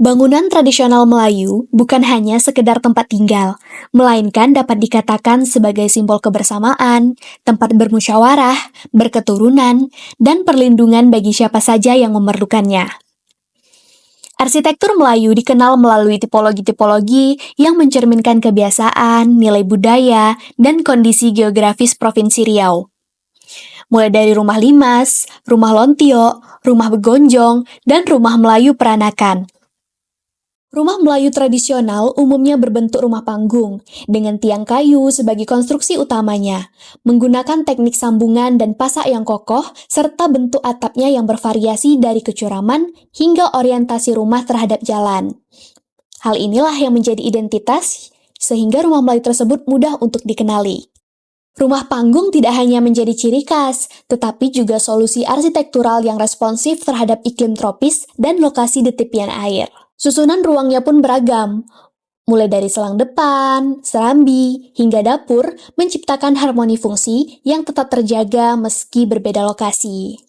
Bangunan tradisional Melayu bukan hanya sekedar tempat tinggal, melainkan dapat dikatakan sebagai simbol kebersamaan, tempat bermusyawarah, berketurunan, dan perlindungan bagi siapa saja yang memerlukannya. Arsitektur Melayu dikenal melalui tipologi-tipologi yang mencerminkan kebiasaan, nilai budaya, dan kondisi geografis Provinsi Riau. Mulai dari rumah limas, rumah lontio, rumah begonjong, dan rumah Melayu peranakan. Rumah Melayu tradisional umumnya berbentuk rumah panggung, dengan tiang kayu sebagai konstruksi utamanya, menggunakan teknik sambungan dan pasak yang kokoh, serta bentuk atapnya yang bervariasi dari kecuraman hingga orientasi rumah terhadap jalan. Hal inilah yang menjadi identitas, sehingga rumah Melayu tersebut mudah untuk dikenali. Rumah panggung tidak hanya menjadi ciri khas, tetapi juga solusi arsitektural yang responsif terhadap iklim tropis dan lokasi di tepian air. Susunan ruangnya pun beragam, mulai dari selang depan, serambi, hingga dapur, menciptakan harmoni fungsi yang tetap terjaga meski berbeda lokasi.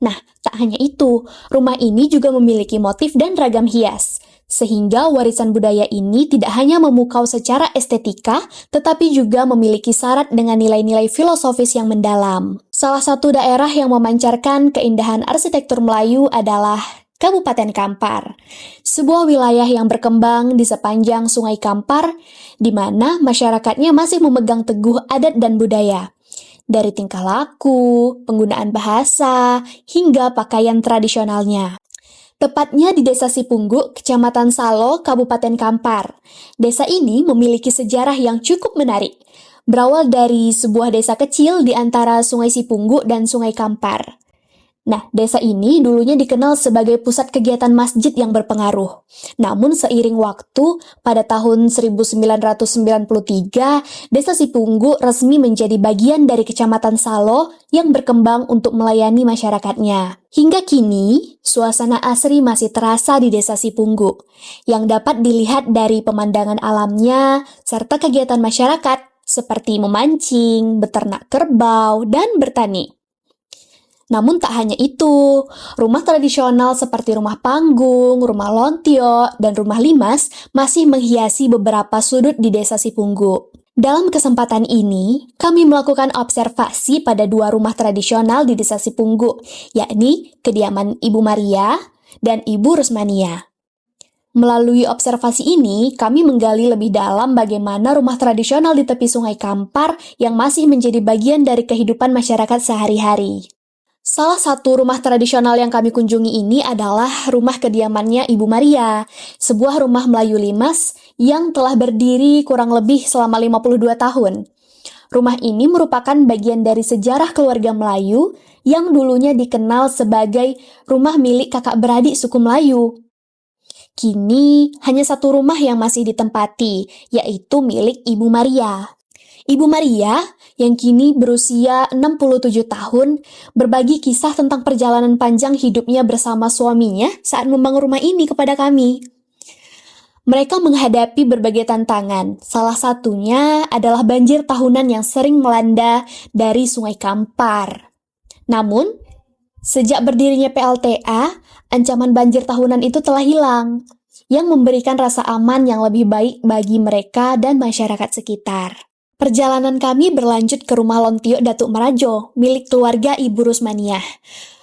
Nah, tak hanya itu, rumah ini juga memiliki motif dan ragam hias, sehingga warisan budaya ini tidak hanya memukau secara estetika, tetapi juga memiliki syarat dengan nilai-nilai filosofis yang mendalam. Salah satu daerah yang memancarkan keindahan arsitektur Melayu adalah Kabupaten Kampar, sebuah wilayah yang berkembang di sepanjang Sungai Kampar, di mana masyarakatnya masih memegang teguh adat dan budaya. Dari tingkah laku, penggunaan bahasa, hingga pakaian tradisionalnya. Tepatnya di Desa Sipunggu, Kecamatan Salo, Kabupaten Kampar. Desa ini memiliki sejarah yang cukup menarik. Berawal dari sebuah desa kecil di antara Sungai Sipunggu dan Sungai Kampar. Nah, desa ini dulunya dikenal sebagai pusat kegiatan masjid yang berpengaruh. Namun seiring waktu, pada tahun 1993, Desa Sipunggu resmi menjadi bagian dari Kecamatan Salo yang berkembang untuk melayani masyarakatnya. Hingga kini, suasana asri masih terasa di Desa Sipunggu, yang dapat dilihat dari pemandangan alamnya serta kegiatan masyarakat seperti memancing, beternak kerbau, dan bertani. Namun tak hanya itu, rumah tradisional seperti rumah panggung, rumah lontio, dan rumah limas masih menghiasi beberapa sudut di Desa Sipunggu. Dalam kesempatan ini, kami melakukan observasi pada dua rumah tradisional di Desa Sipunggu, yakni kediaman Ibu Maria dan Ibu Rusmania. Melalui observasi ini, kami menggali lebih dalam bagaimana rumah tradisional di tepi Sungai Kampar yang masih menjadi bagian dari kehidupan masyarakat sehari-hari. Salah satu rumah tradisional yang kami kunjungi ini adalah rumah kediamannya Ibu Maria, sebuah rumah Melayu limas yang telah berdiri kurang lebih selama 52 tahun. Rumah ini merupakan bagian dari sejarah keluarga Melayu yang dulunya dikenal sebagai rumah milik kakak beradik suku Melayu. Kini, hanya satu rumah yang masih ditempati, yaitu milik Ibu Maria. Ibu Maria, yang kini berusia 67 tahun, berbagi kisah tentang perjalanan panjang hidupnya bersama suaminya saat membangun rumah ini kepada kami. Mereka menghadapi berbagai tantangan, salah satunya adalah banjir tahunan yang sering melanda dari Sungai Kampar. Namun, sejak berdirinya PLTA, ancaman banjir tahunan itu telah hilang, yang memberikan rasa aman yang lebih baik bagi mereka dan masyarakat sekitar. Perjalanan kami berlanjut ke rumah Lontio Datuk Marajo, milik keluarga Ibu Rusmania.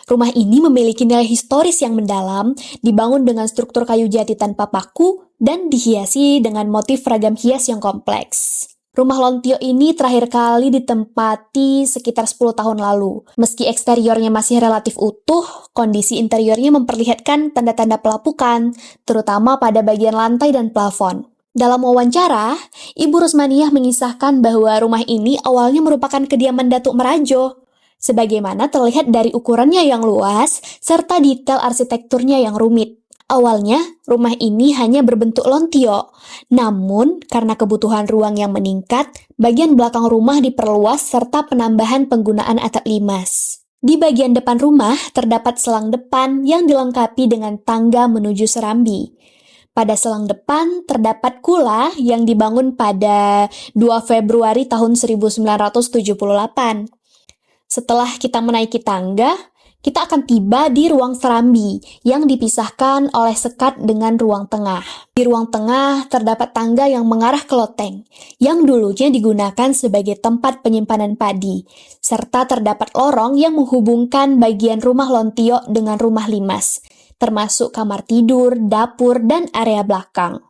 Rumah ini memiliki nilai historis yang mendalam, dibangun dengan struktur kayu jati tanpa paku, dan dihiasi dengan motif ragam hias yang kompleks. Rumah Lontio ini terakhir kali ditempati sekitar 10 tahun lalu. Meski eksteriornya masih relatif utuh, kondisi interiornya memperlihatkan tanda-tanda pelapukan, terutama pada bagian lantai dan plafon. Dalam wawancara, Ibu Rusmaniah mengisahkan bahwa rumah ini awalnya merupakan kediaman Datuk Marajo, sebagaimana terlihat dari ukurannya yang luas serta detail arsitekturnya yang rumit. Awalnya, rumah ini hanya berbentuk lontio, namun karena kebutuhan ruang yang meningkat, bagian belakang rumah diperluas serta penambahan penggunaan atap limas. Di bagian depan rumah terdapat selang depan yang dilengkapi dengan tangga menuju serambi. Pada selang depan terdapat kula yang dibangun pada 2 Februari tahun 1978. Setelah kita menaiki tangga, kita akan tiba di ruang serambi yang dipisahkan oleh sekat dengan ruang tengah. Di ruang tengah terdapat tangga yang mengarah ke loteng, yang dulunya digunakan sebagai tempat penyimpanan padi, serta terdapat lorong yang menghubungkan bagian rumah Lontio dengan rumah Limas, termasuk kamar tidur, dapur, dan area belakang.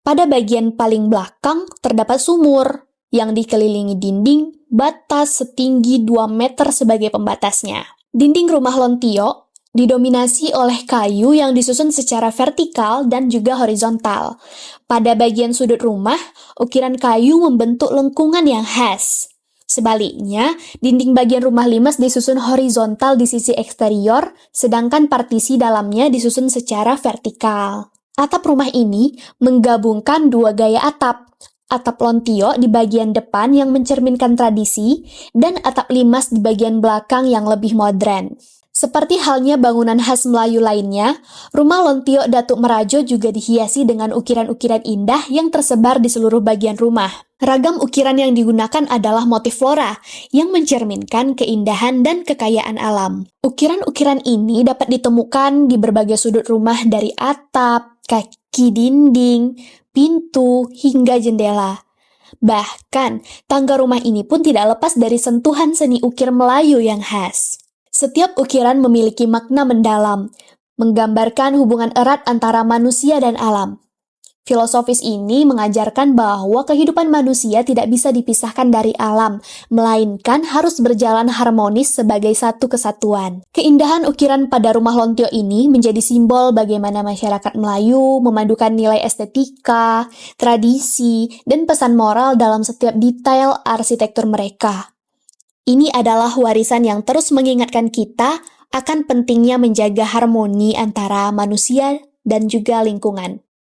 Pada bagian paling belakang terdapat sumur yang dikelilingi dinding batas setinggi 2 meter sebagai pembatasnya. Dinding rumah Lontio didominasi oleh kayu yang disusun secara vertikal dan juga horizontal. Pada bagian sudut rumah, ukiran kayu membentuk lengkungan yang khas. Sebaliknya, dinding bagian rumah Limas disusun horizontal di sisi eksterior, sedangkan partisi dalamnya disusun secara vertikal. Atap rumah ini menggabungkan dua gaya atap. Atap Lontio di bagian depan yang mencerminkan tradisi, dan atap Limas di bagian belakang yang lebih modern. Seperti halnya bangunan khas Melayu lainnya, rumah Lontio Datuk Merajo juga dihiasi dengan ukiran-ukiran indah yang tersebar di seluruh bagian rumah. Ragam ukiran yang digunakan adalah motif flora yang mencerminkan keindahan dan kekayaan alam. Ukiran-ukiran ini dapat ditemukan di berbagai sudut rumah dari atap, kaki dinding, pintu, hingga jendela. Bahkan, tangga rumah ini pun tidak lepas dari sentuhan seni ukir Melayu yang khas. Setiap ukiran memiliki makna mendalam, menggambarkan hubungan erat antara manusia dan alam. Filosofis ini mengajarkan bahwa kehidupan manusia tidak bisa dipisahkan dari alam, melainkan harus berjalan harmonis sebagai satu kesatuan. Keindahan ukiran pada rumah Lontio ini menjadi simbol bagaimana masyarakat Melayu memadukan nilai estetika, tradisi, dan pesan moral dalam setiap detail arsitektur mereka. Ini adalah warisan yang terus mengingatkan kita akan pentingnya menjaga harmoni antara manusia dan juga lingkungan.